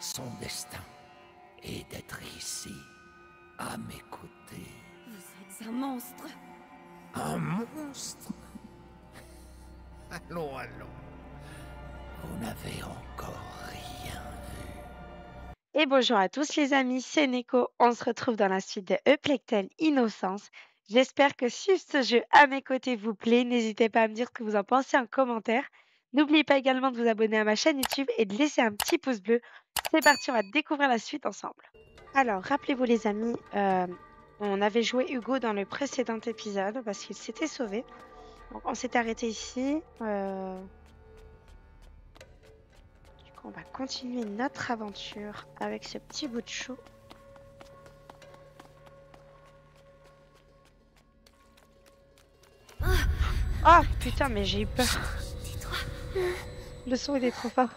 Son destin est d'être ici, à mes côtés. Vous êtes un monstre. Un monstre? Allons, allons. Vous n'avez encore rien vu. Et bonjour à tous les amis, c'est Neko. On se retrouve dans la suite de A Plague Tale Innocence. J'espère que si ce jeu à mes côtés vous plaît, n'hésitez pas à me dire ce que vous en pensez en commentaire. N'oubliez pas également de vous abonner à ma chaîne YouTube et de laisser un petit pouce bleu. C'est parti, on va découvrir la suite ensemble. Alors, rappelez-vous les amis, on avait joué Hugo dans le précédent épisode parce qu'il s'était sauvé. Donc, on s'est arrêté ici. Du coup, on va continuer notre aventure avec ce petit bout de chou. Oh putain, mais j'ai eu peur. Tais-toi. Le son il est trop fort.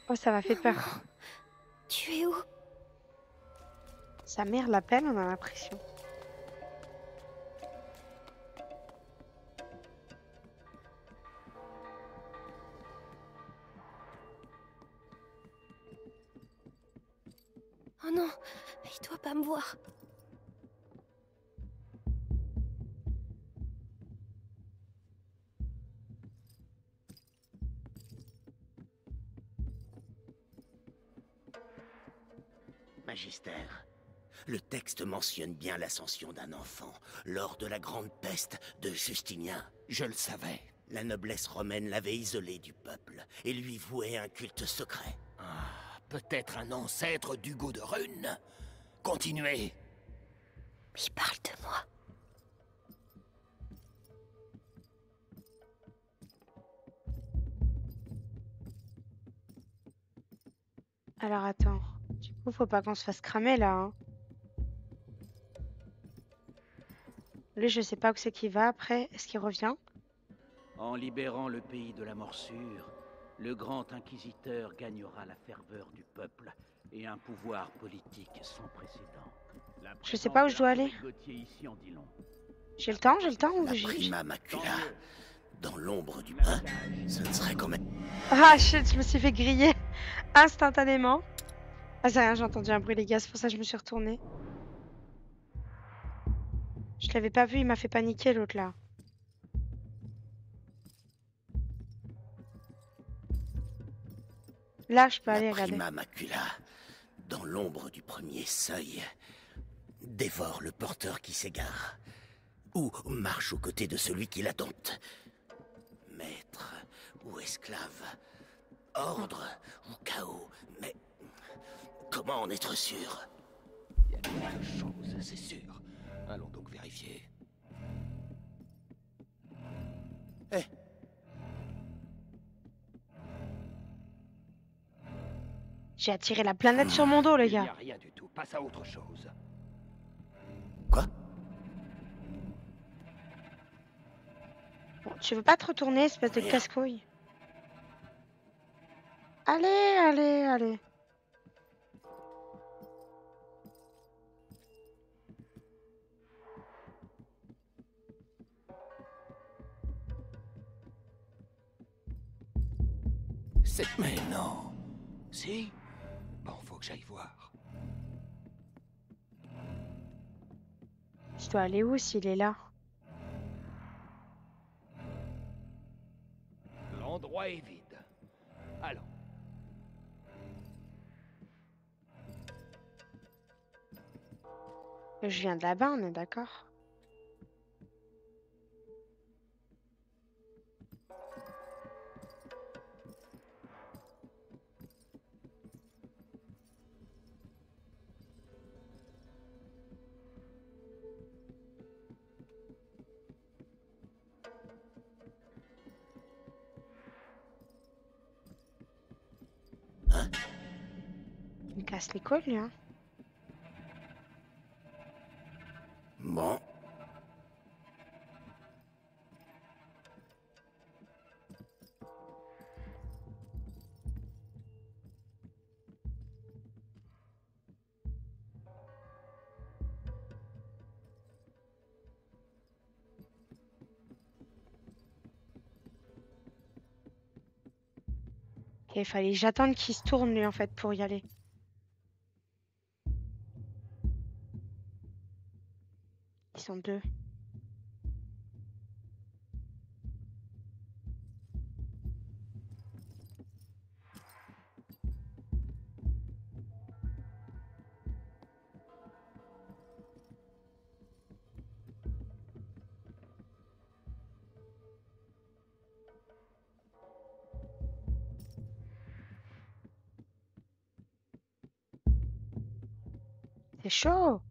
Oh, ça m'a fait peur. Tu es où? Sa mère l'appelle, on a l'impression. Oh non, il doit pas me voir. Magistère, le texte mentionne bien l'ascension d'un enfant lors de la grande peste de Justinien. Je le savais. La noblesse romaine l'avait isolé du peuple et lui vouait un culte secret. Ah, peut-être un ancêtre d'Hugo de Rune. Continuez. Il parle de moi. Alors attends. Du coup, faut pas qu'on se fasse cramer là. Hein. Lui, je sais pas où c'est qu'il va après. Est-ce qu'il revient? En libérant le pays de la morsure, le grand inquisiteur gagnera la ferveur du peuple et un pouvoir politique sans précédent. Je sais pas où je dois aller. Ici en dit long. J'ai le temps ou La j'ai... prima macula, dans l'ombre du pain, ce ne serait quand même... Ah shit, je me suis fait griller instantanément. Ah c'est rien, j'ai entendu un bruit les gars, c'est pour ça que je me suis retournée. Je l'avais pas vu, il m'a fait paniquer l'autre là. Là, je peux aller regarder. La prima macula, dans l'ombre du premier seuil, dévore le porteur qui s'égare, ou marche aux côtés de celui qui l'attente. Maître ou esclave, ordre ou chaos, mais comment en être sûr? Il y a quelque chose, c'est sûr. Allons donc vérifier. Eh, J'ai attiré la planète sur mon dos les Il n'y a gars. rien du tout, passe à autre chose. quoi? Bon, tu veux pas te retourner, espèce de Rien. casse-couille? Allez. Mais non. Si? Bon, faut que j'aille voir. Je dois aller où s'il est là? L'endroit est vide. Allons. Je viens de là-bas, on est d'accord? Il me casse les couilles, lui, hein. Bon. Il fallait que j'attende qu'il se tourne lui en fait pour y aller. Ils sont deux. C'est chaud.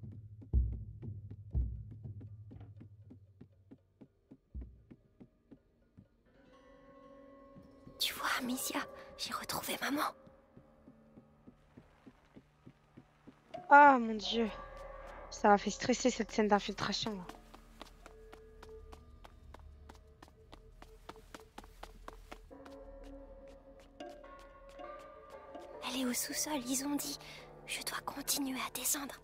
Tu vois, Amicia, j'ai retrouvé maman. Ah mon Dieu. Ça m'a fait stresser cette scène d'infiltration là. Elle est au sous-sol, ils ont dit. Je dois continuer à descendre.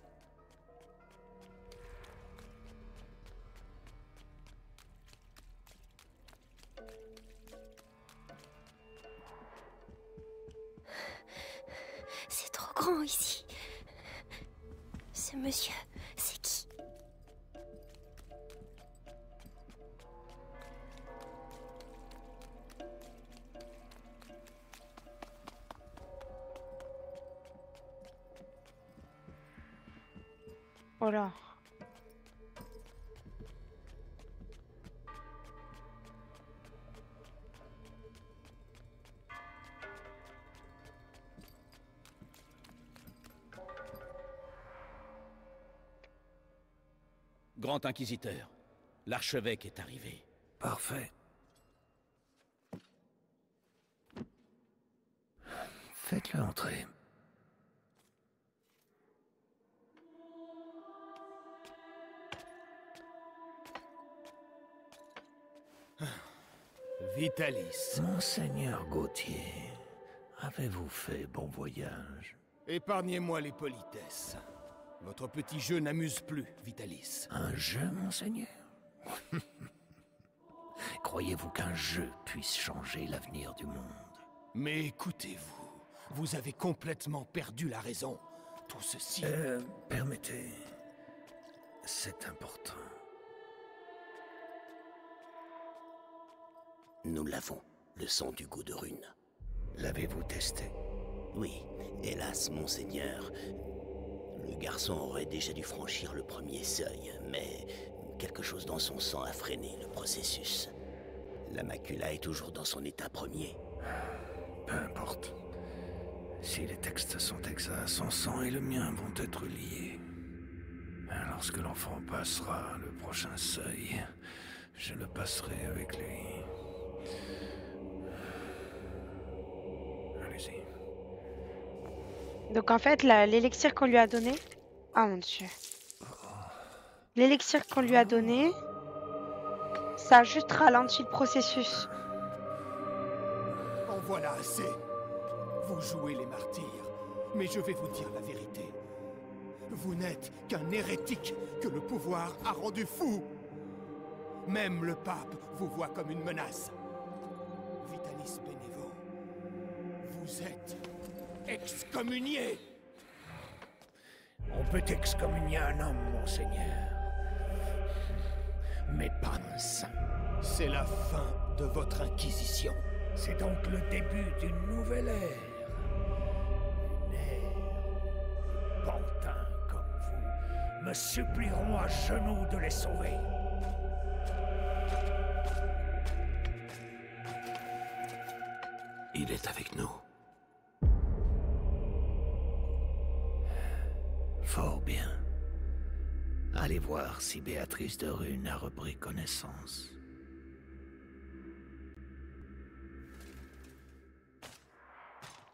C'est trop grand ici. Ce monsieur, c'est qui? Oh là. Grand Inquisiteur, l'archevêque est arrivé. Parfait. Faites-le entrer. Vitalis, Monseigneur Gauthier, avez-vous fait bon voyage? épargnez-moi les politesses. Votre petit jeu n'amuse plus, Vitalis. Un jeu, monseigneur? Croyez-vous qu'un jeu puisse changer l'avenir du monde? Mais écoutez-vous, vous avez complètement perdu la raison. Tout ceci... Permettez... C'est important. Nous l'avons, le sang du goût de rune. L'avez-vous testé? Oui, hélas, monseigneur. Le garçon aurait déjà dû franchir le premier seuil, mais quelque chose dans son sang a freiné le processus. La macula est toujours dans son état premier. Peu importe. Si les textes sont exacts, son sang et le mien vont être liés. Lorsque l'enfant passera le prochain seuil, je le passerai avec lui. Allez-y. Donc en fait, l'élixir qu'on lui a donné... Ah mon Dieu. L'élixir qu'on lui a donné, ça a juste ralenti le processus. En voilà assez. Vous jouez les martyrs, mais je vais vous dire la vérité. Vous n'êtes qu'un hérétique que le pouvoir a rendu fou. Même le pape vous voit comme une menace. Vitalis Benevo, vous êtes excommunié. On peut excommunier un homme, monseigneur. Mais pas un saint. C'est la fin de votre inquisition. C'est donc le début d'une nouvelle ère. Une ère où pantins comme vous me supplieront à genoux de les sauver. Il est avec nous. Fort bien. Allez voir si Béatrice de Rune a repris connaissance.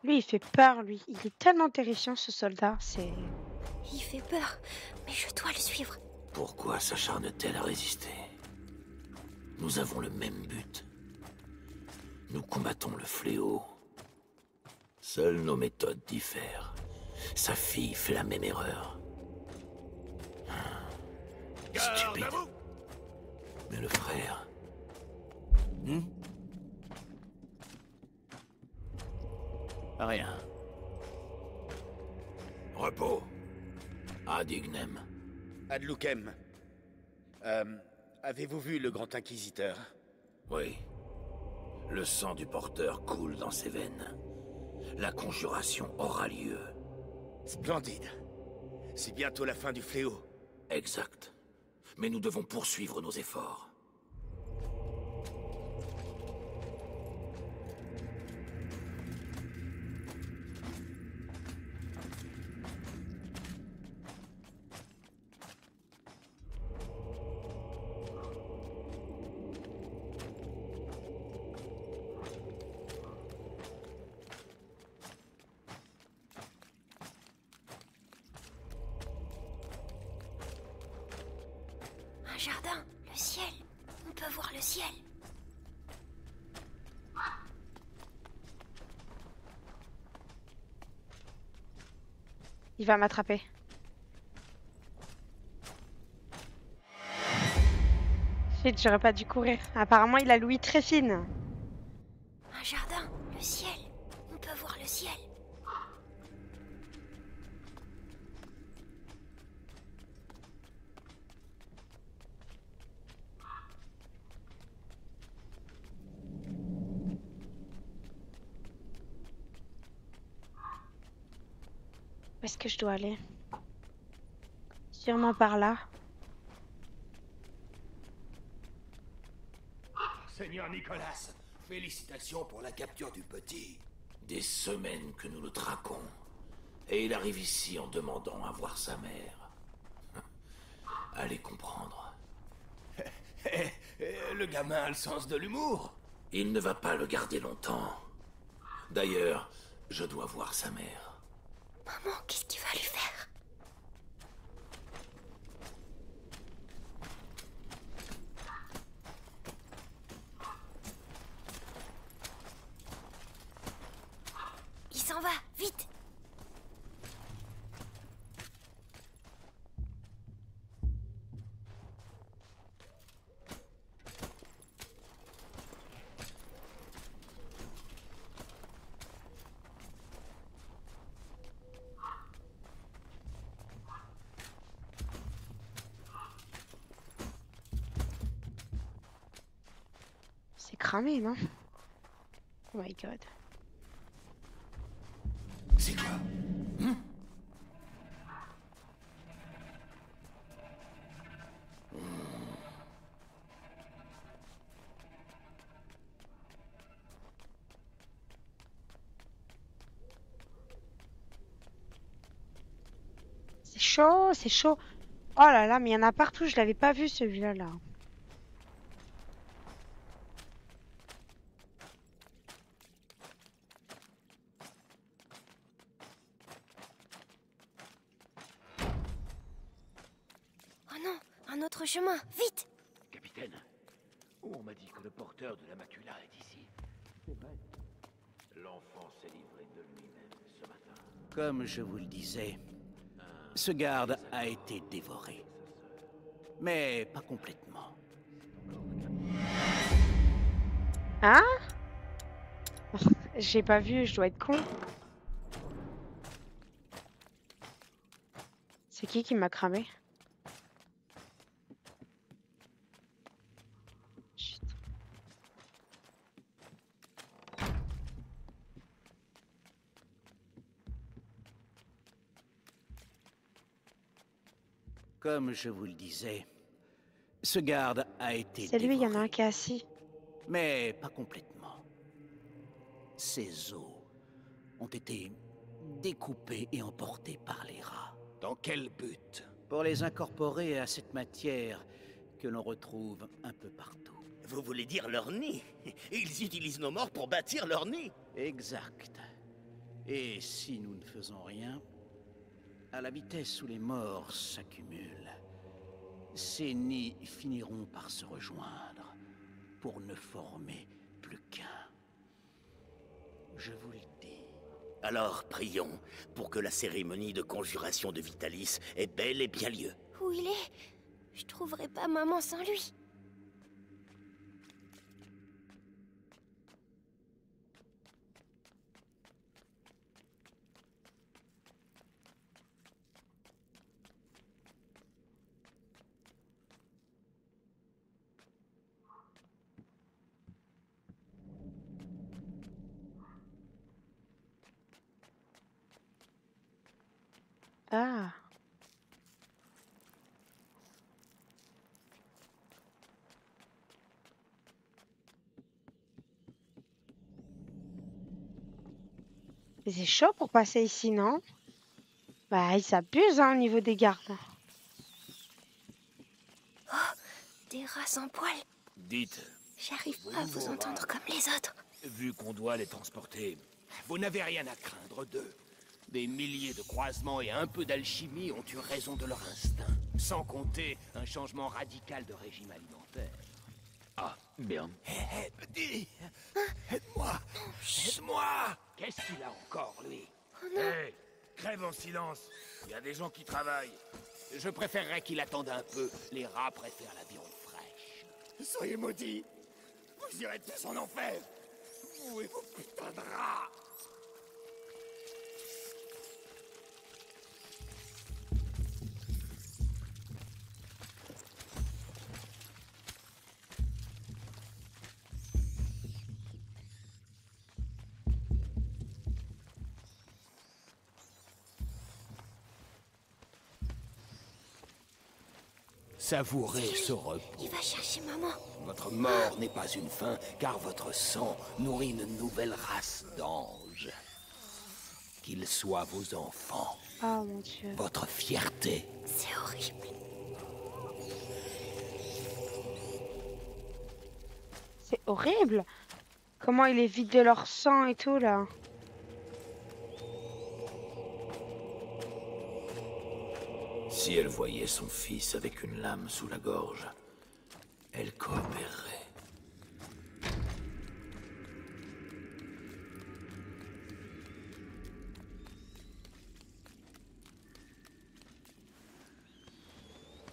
Lui, il fait peur, lui. Il est tellement terrifiant, ce soldat. C'est... Il fait peur, mais je dois le suivre. Pourquoi s'acharne-t-elle à résister? Nous avons le même but. Nous combattons le fléau. Seules nos méthodes diffèrent. Sa fille fait la même erreur. Stupide. Mais le frère... Rien. Repos. Adignem. Ad Lucem. Avez-vous vu le Grand Inquisiteur? Oui. Le sang du porteur coule dans ses veines. La conjuration aura lieu. Splendide. C'est bientôt la fin du fléau. Exact. Mais nous devons poursuivre nos efforts. Un jardin, le ciel. On peut voir le ciel. Il va m'attraper. Shit, j'aurais pas dû courir. Apparemment, il a l'ouïe très fine. Un jardin, le ciel. On peut voir le ciel. Où est-ce que je dois aller? Sûrement par là. Seigneur Nicolas, félicitations pour la capture du petit. Des semaines que nous le traquons. Et il arrive ici en demandant à voir sa mère. Allez comprendre. Le gamin a le sens de l'humour. Il ne va pas le garder longtemps. D'ailleurs, je dois voir sa mère. Maman, qu'est-ce qu'il va lui faire? Il s'en va, vite! C'est cramé, non? Oh my god. C'est quoi? C'est chaud, c'est chaud. Oh là là, mais il y en a partout, je l'avais pas vu celui-là là. Oh non, un autre chemin, vite! Capitaine, on m'a dit que le porteur de la macula est ici. C'est vrai. L'enfant s'est livré de lui-même ce matin. Comme je vous le disais, ce garde a été dévoré. Mais pas complètement. Hein? J'ai pas vu, je dois être con. C'est qui m'a cramé? Chut. Comme je vous le disais, ce garde a été C'est lui, il y en a un dévoré. qui est assis. Mais pas complètement. Ses os ont été découpés et emportés par les rats. Dans quel but? Pour les incorporer à cette matière que l'on retrouve un peu partout. Vous voulez dire leur nid? Ils utilisent nos morts pour bâtir leur nid. Exact. Et si nous ne faisons rien, à la vitesse où les morts s'accumulent, ces nids finiront par se rejoindre pour ne former plus qu'un. Je vous le dis. Alors prions pour que la cérémonie de conjuration de Vitalis ait bel et bien lieu. Où il est? Je trouverai pas maman sans lui. Ah. Mais c'est chaud pour passer ici, non? Bah, ils s'abusent, hein, au niveau des gardes. Des rats sans poils. Dites, J'arrive pas à vous entendre comme les autres. vu qu'on doit les transporter, Vous n'avez rien à craindre d'eux. Des milliers de croisements et un peu d'alchimie ont eu raison de leur instinct. Sans compter un changement radical de régime alimentaire. ah, bien. Hé, petit, aide-moi, aide-moi. Qu'est-ce qu'il a encore, lui? Hé, crève en silence. Il y a des gens qui travaillent. Je préférerais qu'il attende un peu. Les rats préfèrent la viande fraîche. Soyez maudits. Vous irez tous en enfer. Vous et vos putains de rats. Savourez ce repos. Il va chercher maman. Votre mort n'est pas une fin, car votre sang nourrit une nouvelle race d'anges. Qu'ils soient vos enfants, Oh mon Dieu. votre fierté. C'est horrible. C'est horrible. Comment il est vide de leur sang et tout, là. Si elle voyait son fils avec une lame sous la gorge, elle coopérerait.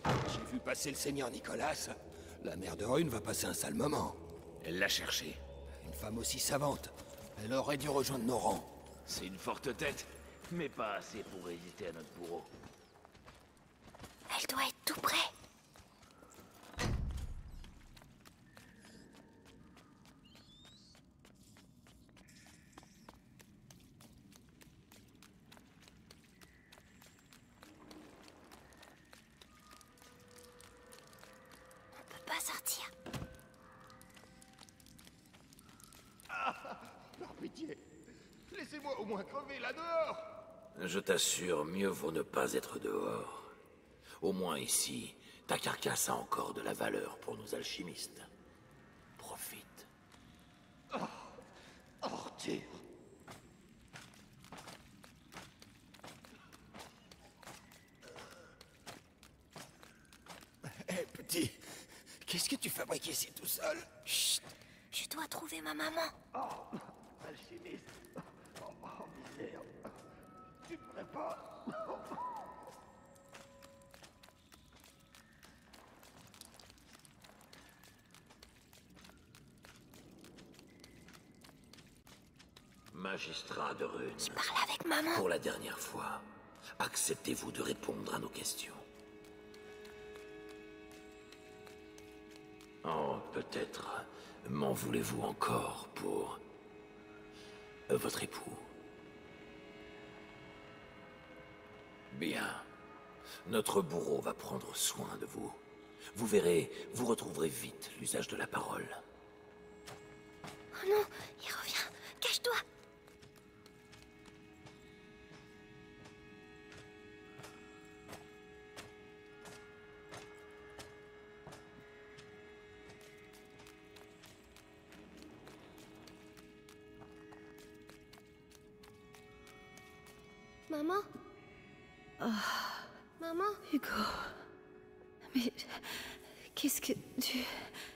J'ai vu passer le seigneur Nicolas. La mère de Rune va passer un sale moment. Elle l'a cherché. Une femme aussi savante. Elle aurait dû rejoindre nos rangs. C'est une forte tête, mais pas assez pour résister à notre bourreau. Elle doit être tout près. On peut pas sortir. Par pitié, laissez-moi au moins crever là dehors. Je t'assure, mieux vaut ne pas être dehors. Au moins ici, ta carcasse a encore de la valeur pour nos alchimistes. Profite. Ordure. Hé, petit, qu'est-ce que tu fabriques ici tout seul? Chut. Je dois trouver ma maman. Alchimiste. Oh, misère. Tu ne pourrais pas... Magistrat de Rune, Je parle avec maman. pour la dernière fois, acceptez-vous de répondre à nos questions? Oh, peut-être m'en voulez-vous encore pour votre époux? Bien. Notre bourreau va prendre soin de vous. Vous verrez, vous retrouverez vite l'usage de la parole. Oh non, il revient. Cache-toi. Maman? Maman? Hugo. Mais qu'est-ce que tu...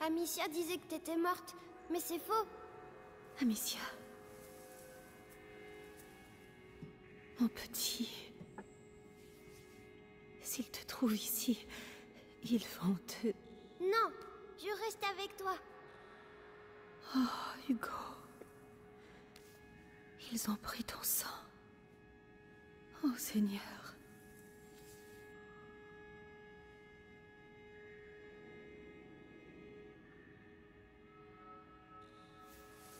Amicia disait que t'étais morte, mais c'est faux. Amicia. Mon petit. S'ils te trouvent ici, ils vont te... Non, je reste avec toi. Oh, Hugo. Ils ont pris ton sang. Oh, Seigneur.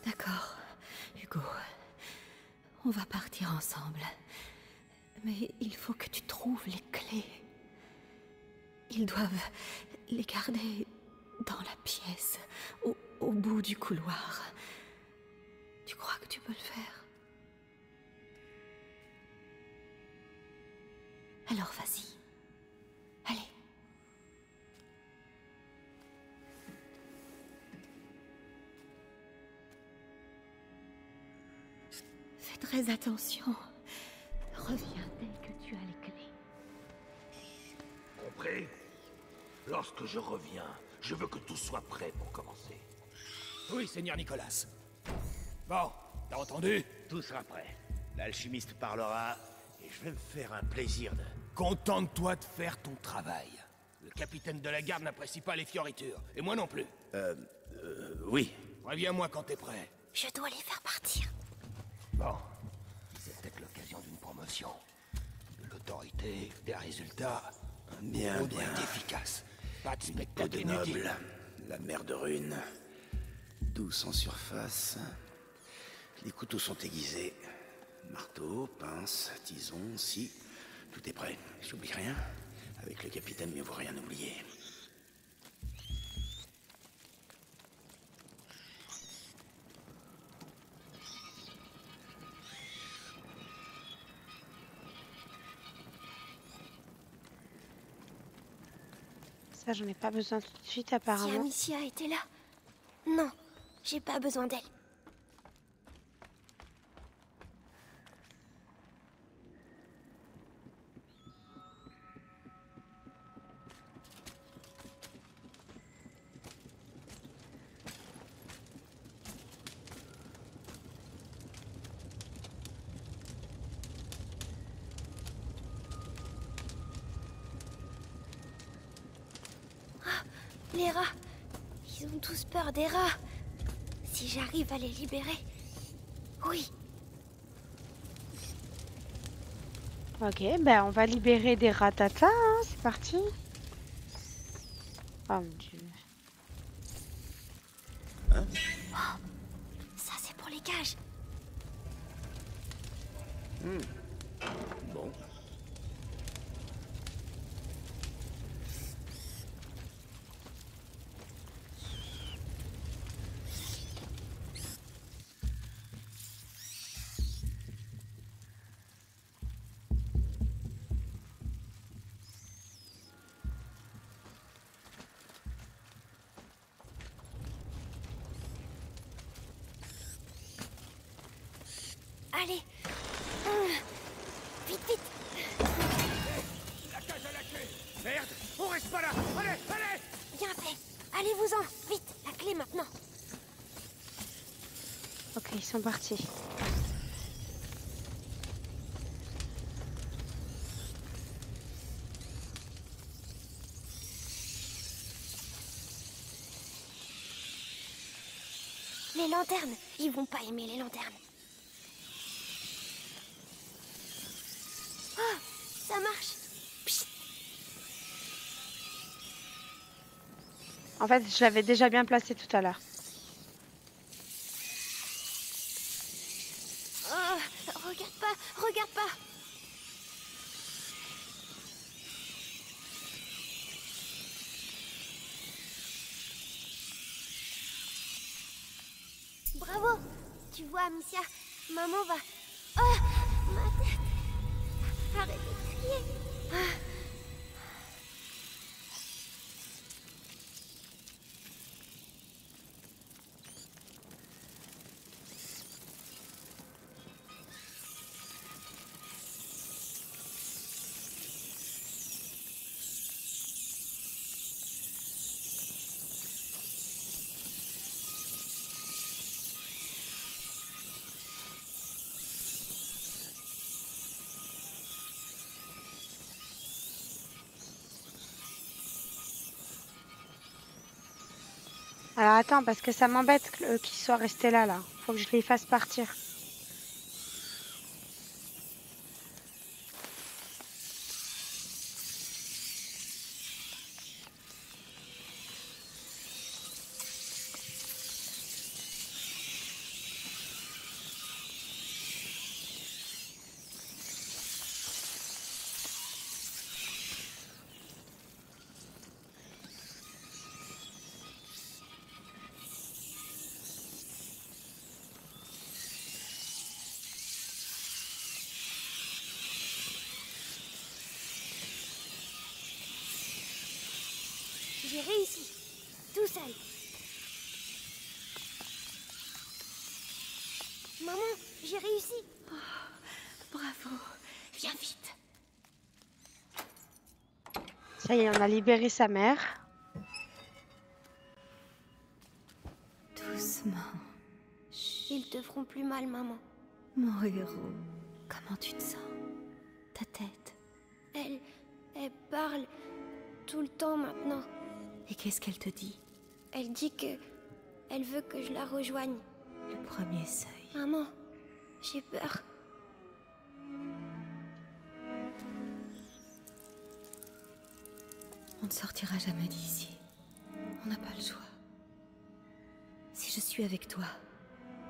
D'accord, Hugo. On va partir ensemble. Mais il faut que tu trouves les clés. Ils doivent les garder dans la pièce, au bout du couloir. Tu crois que tu peux le faire? Alors vas-y. Allez. Fais très attention. Reviens dès que tu as les clés. Compris? Lorsque je reviens, je veux que tout soit prêt pour commencer. Oui, Seigneur Nicolas. Bon, t'as entendu? Tout sera prêt. L'alchimiste parlera et je vais me faire un plaisir de... Contente-toi de faire ton travail. Le capitaine de la garde n'apprécie pas les fioritures, et moi non plus. Oui. Reviens-moi quand t'es prêt. Je dois les faire partir. Bon, c'est peut-être l'occasion d'une promotion. De l'autorité, des résultats. Un Bien, bourreau doit bien. être efficace. Pas de Peau spectacle de inutile. noble, la mer de Rune, douce en surface. Les couteaux sont aiguisés. Marteau, pince, tison, scie. Tout est prêt. J'oublie rien. Avec le capitaine, mieux vaut rien oublier. Ça, j'en ai pas besoin tout de suite, Si apparemment. Amicia était là. Non, j'ai pas besoin d'elle. Les rats. Ils ont tous peur des rats. Si j'arrive à les libérer. Oui. Ok, ben on va libérer des ratatas, hein, c'est parti. Oh mon dieu. Ça, c'est pour les cages. Bon. Allez. Vite, vite. La cage à la clé. Merde, on reste pas là. Allez, allez. Bien fait. Allez-vous-en. Vite, la clé maintenant. Ok, ils sont partis. Les lanternes. Ils vont pas aimer les lanternes. Oh, ça marche. Psst. En fait, je l'avais déjà bien placé tout à l'heure. Oh, regarde pas, regarde pas. Bravo. Tu vois, Amicia, maman va... Oh, ma tête. Arrête de crier. Ah. Alors attends, parce que ça m'embête qu'ils soient restés là, là. Faut que je les fasse partir. J'ai réussi. Tout seul. Maman, j'ai réussi. Bravo. Viens vite. Ça y est, on a libéré sa mère. Doucement. Ils te feront plus mal, maman. Mon héros, comment tu te sens? Ta tête. Elle parle tout le temps maintenant. Et qu'est-ce qu'elle te dit? Elle dit que... Elle veut que je la rejoigne. Le premier seuil. Maman, j'ai peur. On ne sortira jamais d'ici. On n'a pas le choix. Si je suis avec toi,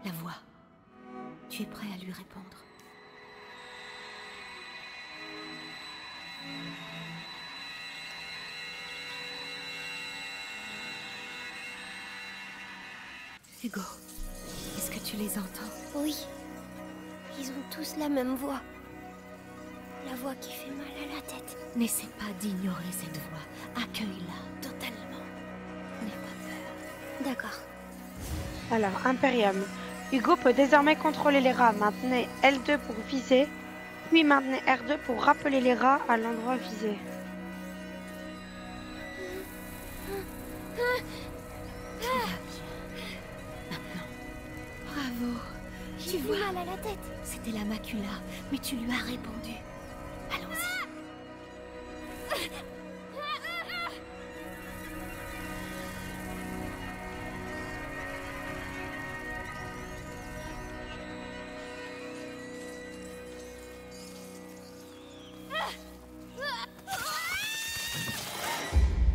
la voix, tu es prêt à lui répondre? Hugo, est-ce que tu les entends? Oui. Ils ont tous la même voix. La voix qui fait mal à la tête. N'essaie pas d'ignorer cette voix. Accueille-la totalement. N'aie pas peur. D'accord. Alors, Imperium. Hugo peut désormais contrôler les rats. Maintenez L2 pour viser, puis maintenez R2 pour rappeler les rats à l'endroit visé. Tout va bien. Maintenant. Bravo. J'ai plus mal à la tête. C'était la macula, mais tu lui as répondu. Allons-y.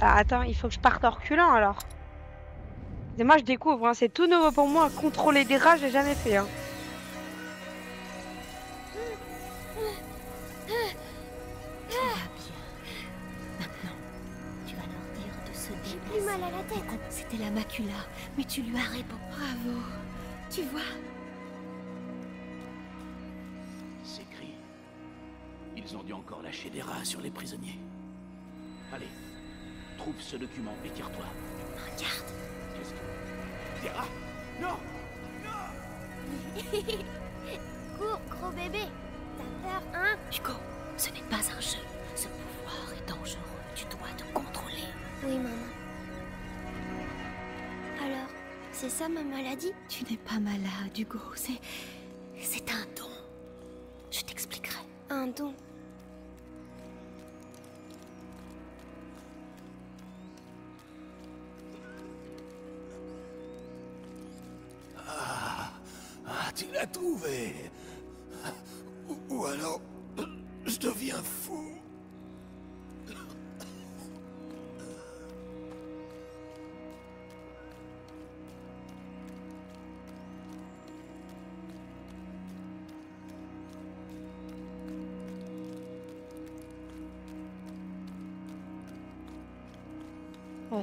Ah, attends, il faut que je parte en reculant alors. Et moi, je découvre, hein, c'est tout nouveau pour moi. Contrôler des rats, j'ai jamais fait. Hein. Tout va bien. Maintenant, tu vas leur dire de se J'ai déplacer. plus mal à la tête. C'était la macula, mais tu lui as répondu. Bravo. Tu vois? Ces cris. Ils ont dû encore lâcher des rats sur les prisonniers. Allez, trouve ce document et tire-toi. Regarde. Qu'est-ce que... Des rats? Non! Cours, gros bébé. T'as peur, hein? Hugo, ce n'est pas un jeu. Ce pouvoir est dangereux. Tu dois te contrôler. Oui, maman. Alors, c'est ça ma maladie? Tu n'es pas malade, Hugo. C'est un don. Je t'expliquerai. Un don. Ah, tu l'as trouvé. Ou alors, je deviens fou.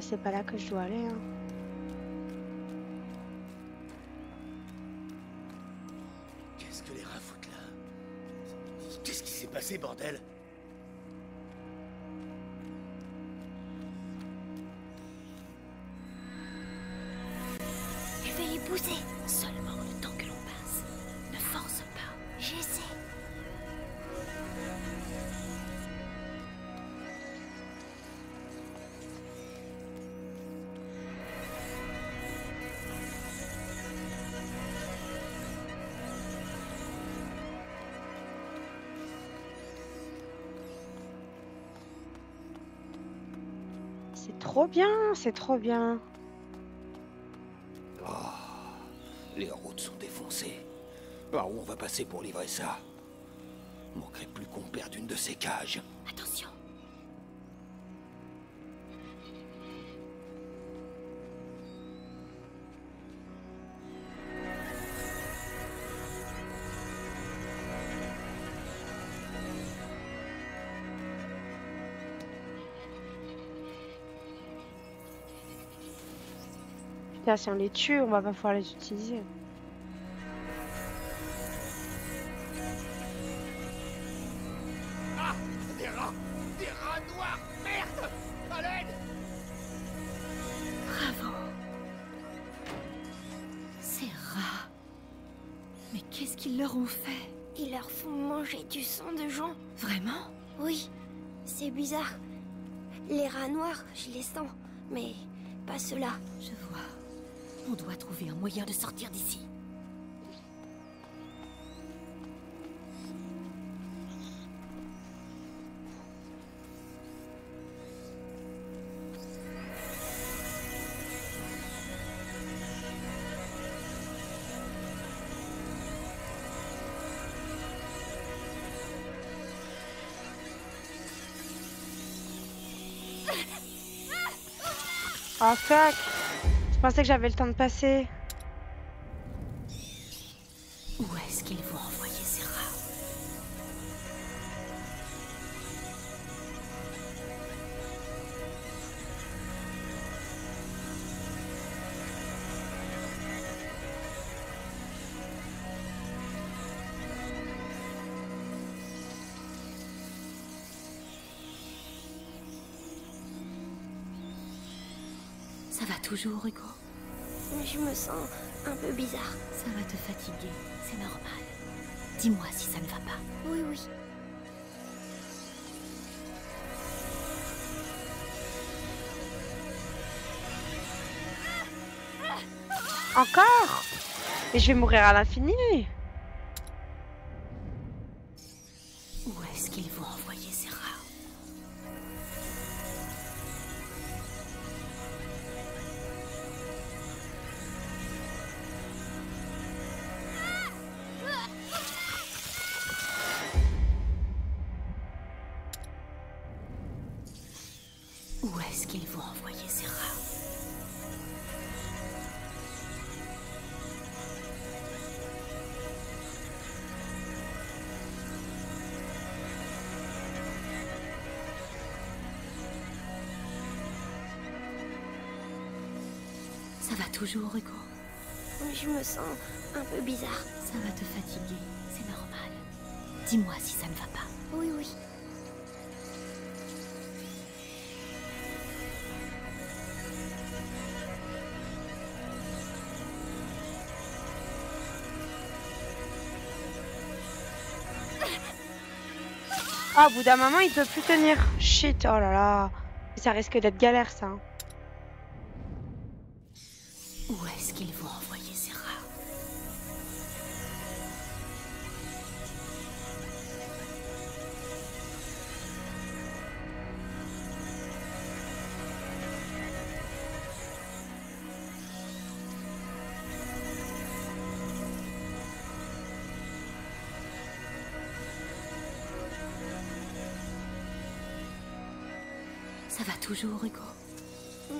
C'est pas là que je dois aller. Hein. Qu'est-ce que les rats foutent là? Qu'est-ce qui s'est passé, bordel? Je vais les pousser. Seulement le temps que l'on passe. Ne force pas. J'essaie. C'est trop bien, c'est trop bien. Oh, les routes sont défoncées. Par où on va passer pour livrer ça? Manquerait plus qu'on perde une de ces cages. Attention. Putain, si on les tue, on va pas pouvoir les utiliser. Ah, des rats noirs, merde! À l'aide! leur ont fait? Ils leur font manger du sang de gens. Vraiment? Oui, c'est bizarre. Les rats noirs, je les sens, mais pas ceux-là. Je vois. On doit trouver un moyen de sortir d'ici. Oh fuck! Je pensais que j'avais le temps de passer. Où est-ce qu'ils vont envoyer ces rats? Ça va toujours, Hugo? Je me sens un peu bizarre. Ça va te fatiguer, c'est normal. Dis-moi si ça ne va pas. Oui, oui. Encore? Et je vais mourir à l'infini. Où est-ce qu'ils vont envoyer ces rats? Où est-ce qu'ils vont envoyer ces rats? Ça va toujours, Hugo? Je me sens un peu bizarre. Ça va te fatiguer, c'est normal. Dis-moi si ça ne va pas. Oui, oui. Ah, au bout d'un moment, il peut plus tenir. Shit, oh là là. Ça risque d'être galère, ça. Où est-ce qu'ils vont envoyer ces rats? Ça va toujours, Hugo?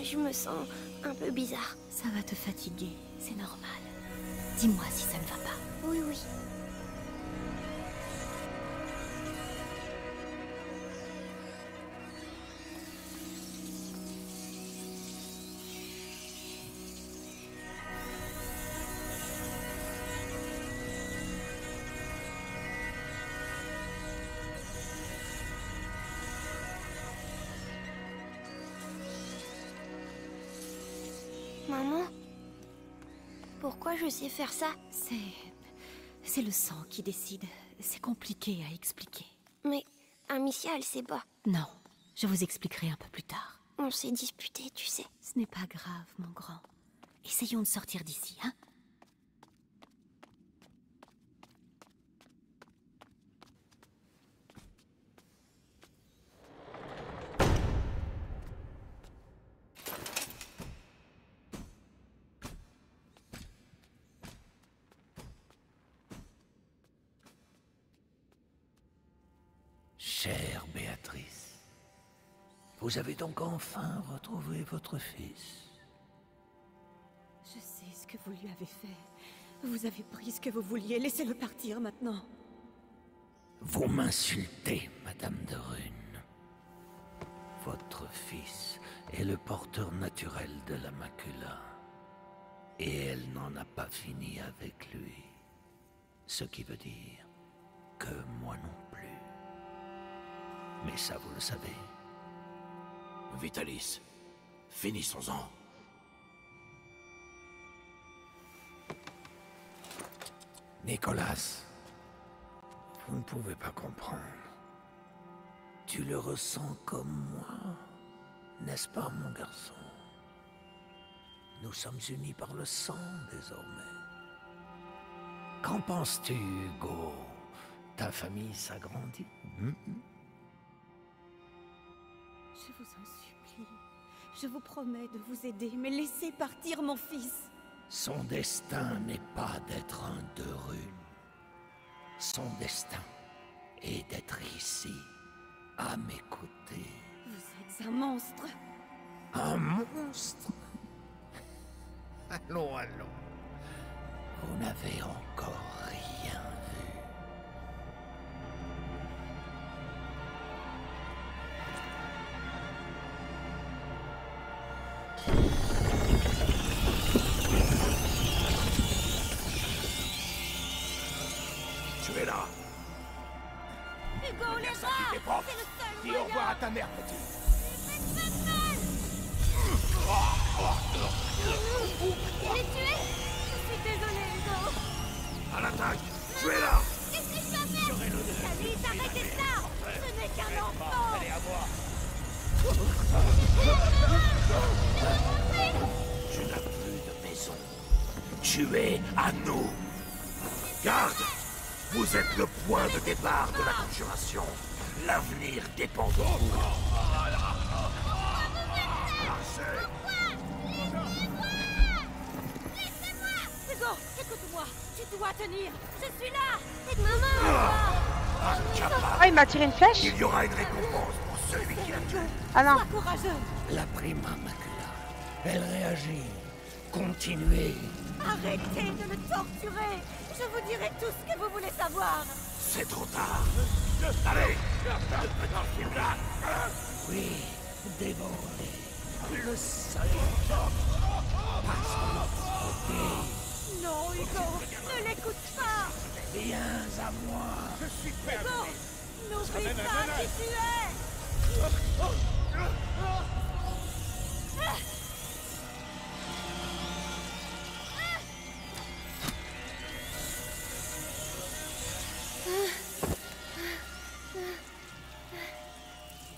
Je me sens un peu bizarre. Ça va te fatiguer, c'est normal. Dis-moi si ça ne va pas. Oui, oui. Maman? Pourquoi je sais faire ça? C'est le sang qui décide. C'est compliqué à expliquer. Mais Amicia, elle sait pas. Non, je vous expliquerai un peu plus tard. On s'est disputés, tu sais. Ce n'est pas grave, mon grand. Essayons de sortir d'ici, hein? Chère Béatrice, vous avez donc enfin retrouvé votre fils. Je sais ce que vous lui avez fait. Vous avez pris ce que vous vouliez. Laissez-le partir maintenant. Vous m'insultez, Madame de Rune. Votre fils est le porteur naturel de la macula. Et elle n'en a pas fini avec lui. Ce qui veut dire que moi non plus. Mais ça, vous le savez. Vitalis, finissons-en. Nicolas, Vous ne pouvez pas comprendre. Tu le ressens comme moi, n'est-ce pas, mon garçon? Nous sommes unis par le sang, désormais. Qu'en penses-tu, Hugo? Ta famille s'agrandit? Je vous en supplie. Je vous promets de vous aider, mais laissez partir mon fils. Son destin n'est pas d'être un de Rune. Son destin est d'être ici, à mes côtés. Vous êtes un monstre. Un monstre? Allons, allons. Vous n'avez encore rien vu. Tu es là. Hugo, les Ça bras. qui t'époque. C'est le seul Dis au moyen. revoir à ta mère, petit. Il est tué. Je suis désolée, Hugo. À l'attaque. Tu es là. Qu'est-ce que je dois faire? Alice, arrêtez ça. Ce n'est qu'un enfant. Allez, à moi. Tu n'as plus de maison. Tu es à nous. Garde. Vous êtes le point de départ de la conjuration. L'avenir dépend de vous. Marchez. Hugo, écoute-moi. Tu dois tenir. Je suis là. Ah, il m'a tiré une flèche? Il y aura une récompense pour celui qui l'a tué. Ah non. Sois courageux. La prima macula. Elle réagit. Continuez. Arrêtez de le torturer. Je vous dirai tout ce que vous voulez savoir. C'est trop tard. Allez. Oui, dévorez. Le seul passe de notre côté. Non, Hugo, ne l'écoute pas. Viens à moi. Hugo, n'oublie pas qui tu es.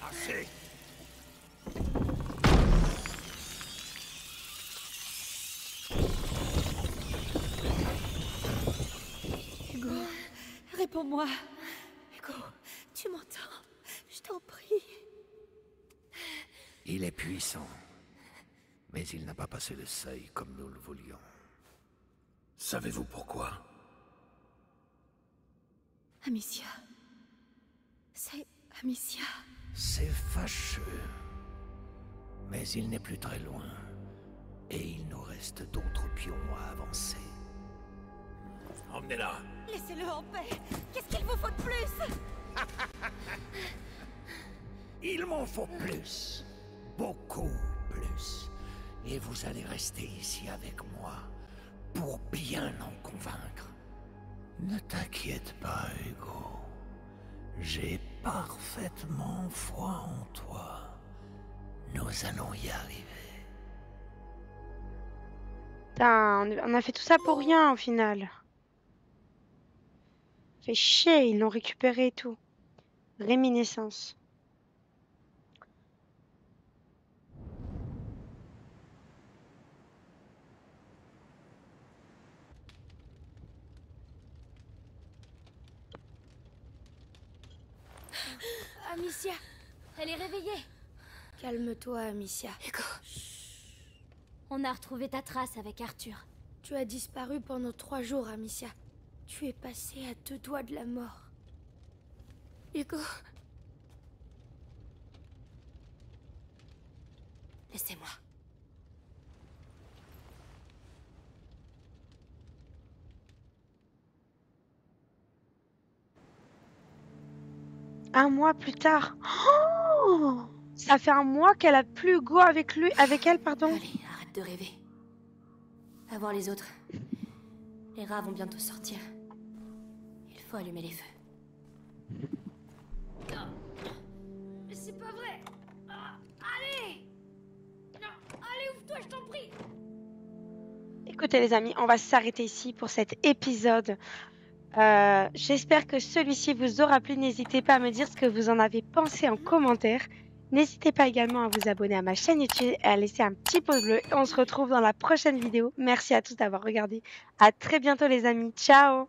Assez. Hugo, réponds-moi. Hugo, tu m'entends? Je t'en prie. Il est puissant. Mais il n'a pas passé le seuil comme nous le voulions. Savez-vous pourquoi? Amicia. C'est Amicia. C'est fâcheux. Mais il n'est plus très loin. Et il nous reste d'autres pions à avancer. Emmenez-la. Laissez-le en paix. Qu'est-ce qu'il vous faut de plus? Il m'en faut plus. Beaucoup plus. Et vous allez rester ici avec moi pour bien en convaincre. Ne t'inquiète pas, Hugo. J'ai parfaitement foi en toi. Nous allons y arriver. Putain, on a fait tout ça pour rien au final. Fait chier, ils l'ont récupéré et tout. Réminiscence. Amicia, elle est réveillée. Calme-toi, Amicia. Hugo. On a retrouvé ta trace avec Arthur. Tu as disparu pendant 3 jours, Amicia. Tu es passée à 2 doigts de la mort. Hugo. Laissez-moi. Un mois plus tard. Oh, ça fait un mois qu'elle a plus Hugo avec lui, avec elle, pardon. Allez, arrête de rêver. Va voir les autres. Les rats vont bientôt sortir. Il faut allumer les feux. Mais c'est pas vrai. Allez. Non, allez, ouvre-toi, je t'en prie. Écoutez les amis, on va s'arrêter ici pour cet épisode. J'espère que celui-ci vous aura plu. N'hésitez pas à me dire ce que vous en avez pensé en commentaire. N'hésitez pas également à vous abonner à ma chaîne YouTube et à laisser un petit pouce bleu. Et on se retrouve dans la prochaine vidéo. Merci à tous d'avoir regardé. À très bientôt les amis. Ciao!